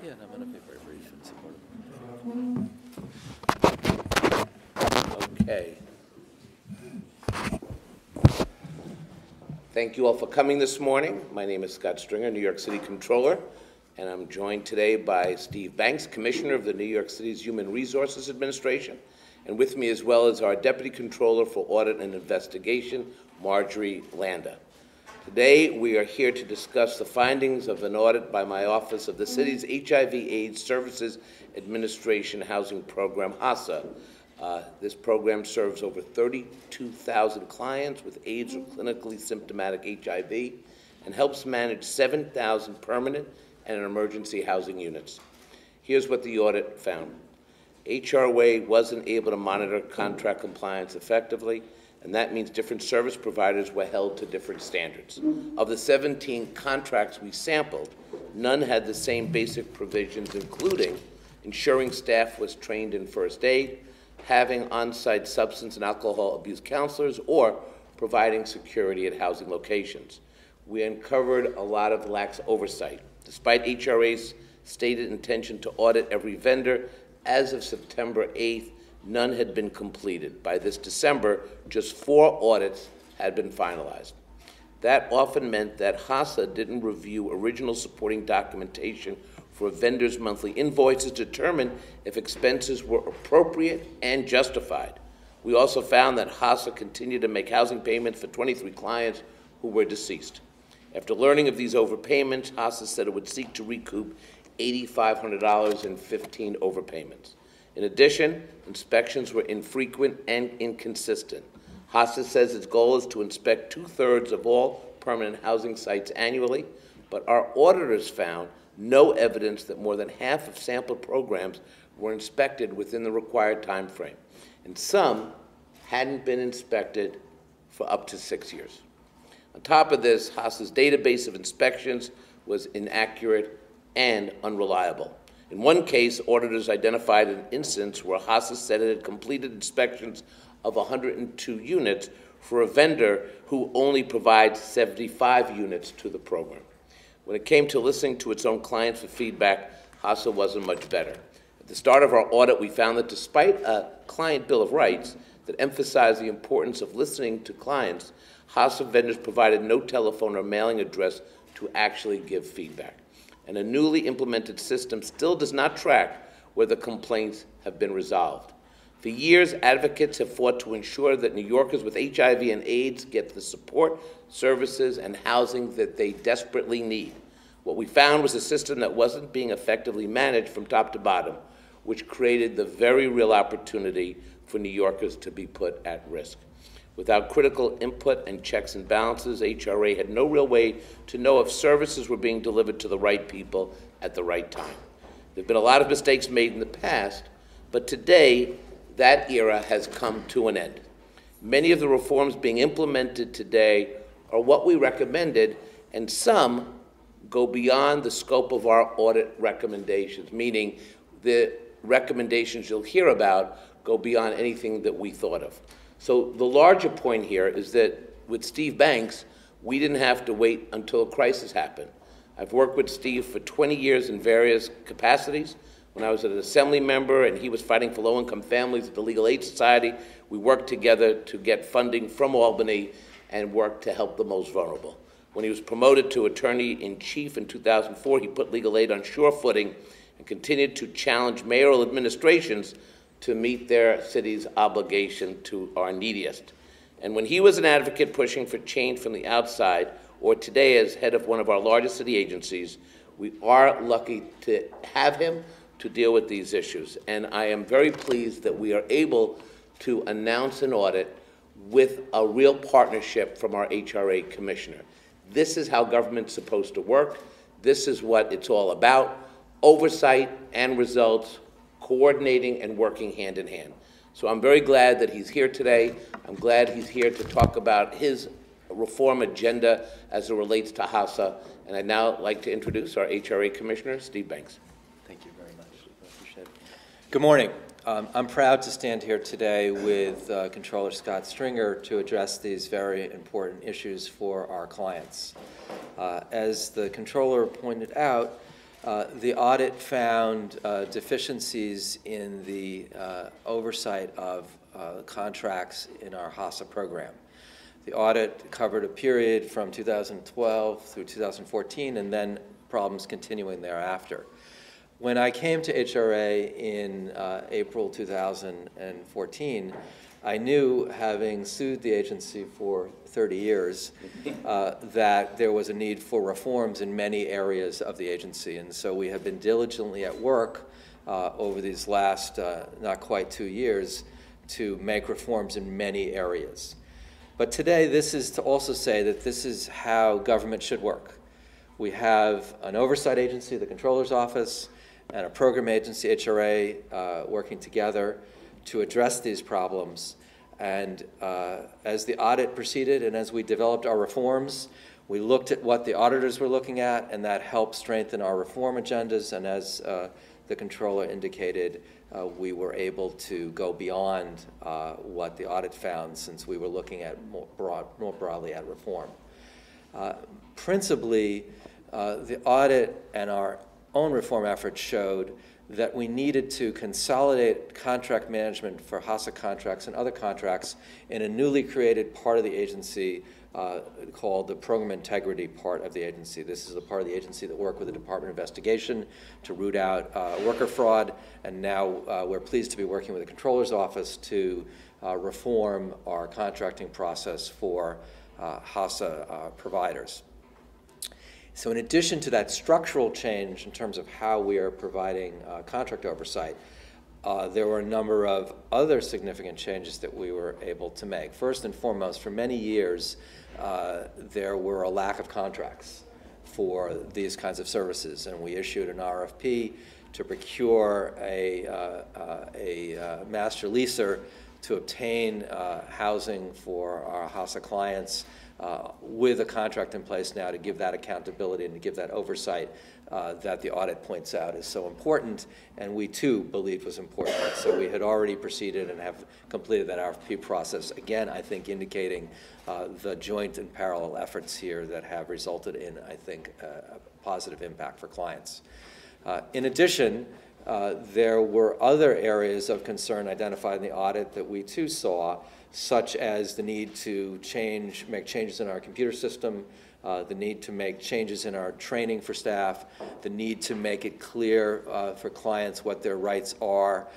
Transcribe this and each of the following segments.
Yeah, and I'm going to be very brief in support of it. Okay. Thank you all for coming this morning. My name is Scott Stringer, New York City Comptroller, and I'm joined today by Steve Banks, Commissioner of the New York City's Human Resources Administration, and with me as well as our Deputy Controller for Audit and Investigation, Marjorie Landa. Today, we are here to discuss the findings of an audit by my office of the city's HIV/AIDS Services Administration Housing Program, HASA. This program serves over 32,000 clients with AIDS or clinically symptomatic HIV and helps manage 7,000 permanent and emergency housing units. Here's what the audit found. HRA wasn't able to monitor contract compliance effectively, and that means different service providers were held to different standards. Of the 17 contracts we sampled, none had the same basic provisions, including ensuring staff was trained in first aid, having on-site substance and alcohol abuse counselors, or providing security at housing locations. We uncovered a lot of lax oversight. Despite HRA's stated intention to audit every vendor, as of September 8th, none had been completed. By this December, just 4 audits had been finalized. That often meant that HASA didn't review original supporting documentation for a vendor's monthly invoices to determine if expenses were appropriate and justified. We also found that HASA continued to make housing payments for 23 clients who were deceased. After learning of these overpayments, HASA said it would seek to recoup $8,500 in 15 overpayments. In addition, inspections were infrequent and inconsistent. HASA says its goal is to inspect 2/3 of all permanent housing sites annually, but our auditors found no evidence that more than half of sampled programs were inspected within the required time frame, and some hadn't been inspected for up to 6 years. On top of this, HASA's database of inspections was inaccurate and unreliable. In one case, auditors identified an instance where HASA said it had completed inspections of 102 units for a vendor who only provides 75 units to the program. When it came to listening to its own clients for feedback, HASA wasn't much better. At the start of our audit, we found that despite a client bill of rights that emphasized the importance of listening to clients, HASA vendors provided no telephone or mailing address to actually give feedback. And a newly implemented system still does not track whether complaints have been resolved. For years, advocates have fought to ensure that New Yorkers with HIV and AIDS get the support, services, and housing that they desperately need. What we found was a system that wasn't being effectively managed from top to bottom, which created the very real opportunity for New Yorkers to be put at risk. Without critical input and checks and balances, HRA had no real way to know if services were being delivered to the right people at the right time. There have been a lot of mistakes made in the past, but today, that era has come to an end. Many of the reforms being implemented today are what we recommended, and some go beyond the scope of our audit recommendations, meaning the recommendations you'll hear about go beyond anything that we thought of. So the larger point here is that with Steve Banks, we didn't have to wait until a crisis happened. I've worked with Steve for 20 years in various capacities. When I was an assembly member and he was fighting for low-income families at the Legal Aid Society, we worked together to get funding from Albany and work to help the most vulnerable. When he was promoted to Attorney-in-Chief in 2004, he put legal aid on sure footing and continued to challenge mayoral administrations to meet their city's obligation to our neediest. And when he was an advocate pushing for change from the outside, or today as head of one of our largest city agencies, we are lucky to have him to deal with these issues. And I am very pleased that we are able to announce an audit with a real partnership from our HRA commissioner. This is how government's supposed to work. This is what it's all about: oversight and results, coordinating and working hand in hand. So I'm very glad that he's here today. I'm glad he's here to talk about his reform agenda as it relates to HASA. And I'd now like to introduce our HRA Commissioner, Steve Banks. Thank you very much. I appreciate it. Good morning. I'm proud to stand here today with Comptroller Scott Stringer to address these very important issues for our clients. As the Comptroller pointed out, The audit found deficiencies in the oversight of contracts in our HASA program. The audit covered a period from 2012 through 2014, and then problems continuing thereafter. When I came to HRA in April 2014, I knew, having sued the agency for 30 years, that there was a need for reforms in many areas of the agency. And so we have been diligently at work over these last not quite 2 years to make reforms in many areas. But today, this is to also say that this is how government should work. We have an oversight agency, the Comptroller's Office, and a program agency, HRA, working together to address these problems. And as the audit proceeded and as we developed our reforms, we looked at what the auditors were looking at, and that helped strengthen our reform agendas. And as the Comptroller indicated, we were able to go beyond what the audit found, since we were looking at more broadly at reform. Principally, the audit and our own reform efforts showed that we needed to consolidate contract management for HASA contracts and other contracts in a newly created part of the agency called the Program Integrity part of the agency. This is the part of the agency that worked with the Department of Investigation to root out worker fraud, and now we're pleased to be working with the Comptroller's Office to reform our contracting process for HASA providers. So in addition to that structural change in terms of how we are providing contract oversight, there were a number of other significant changes that we were able to make. First and foremost, for many years, there were a lack of contracts for these kinds of services, and we issued an RFP to procure a master leaser to obtain housing for our HASA clients, with a contract in place now to give that accountability and to give that oversight that the audit points out is so important, and we too believed was important. So we had already proceeded and have completed that RFP process, again, I think indicating the joint and parallel efforts here that have resulted in, I think, a positive impact for clients. In addition, there were other areas of concern identified in the audit that we too saw, such as the need to make changes in our computer system, the need to make changes in our training for staff, the need to make it clear for clients what their rights are.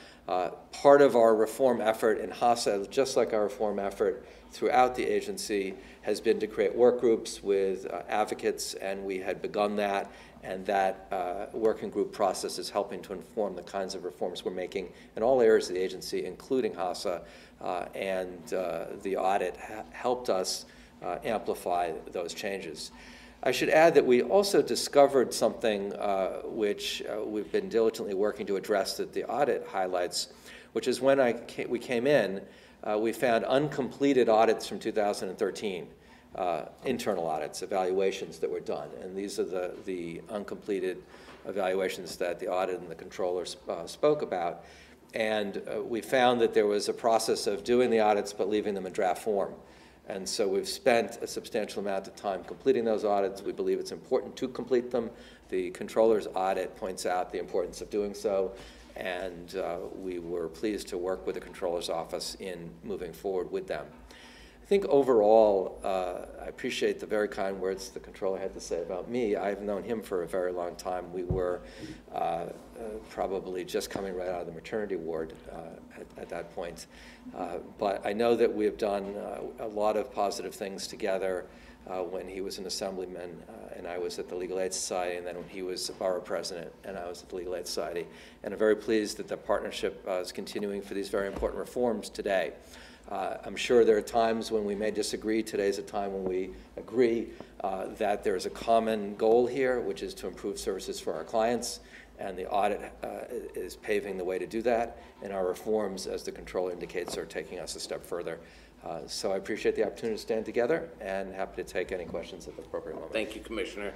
Part of our reform effort in HASA, just like our reform effort throughout the agency, has been to create work groups with advocates, and we had begun that, and that working group process is helping to inform the kinds of reforms we're making in all areas of the agency, including HASA, and the audit helped us amplify those changes. I should add that we also discovered something which we've been diligently working to address that the audit highlights, which is when we came in, we found uncompleted audits from 2013. Internal audits, evaluations that were done, and these are the uncompleted evaluations that the audit and the Comptroller spoke about. And we found that there was a process of doing the audits but leaving them in draft form. And so we've spent a substantial amount of time completing those audits. We believe it's important to complete them. The Comptroller's audit points out the importance of doing so, and we were pleased to work with the Comptroller's Office in moving forward with them. I think overall, I appreciate the very kind words the Comptroller had to say about me. I've known him for a very long time. We were probably just coming right out of the maternity ward at that point. But I know that we have done a lot of positive things together when he was an assemblyman and I was at the Legal Aid Society, and then when he was borough president and I was at the Legal Aid Society. And I'm very pleased that the partnership is continuing for these very important reforms today. I'm sure there are times when we may disagree. Today's a time when we agree that there's a common goal here, which is to improve services for our clients, and the audit is paving the way to do that, and our reforms, as the Comptroller indicates, are taking us a step further. So I appreciate the opportunity to stand together, and happy to take any questions at the appropriate moment. Thank you, Commissioner.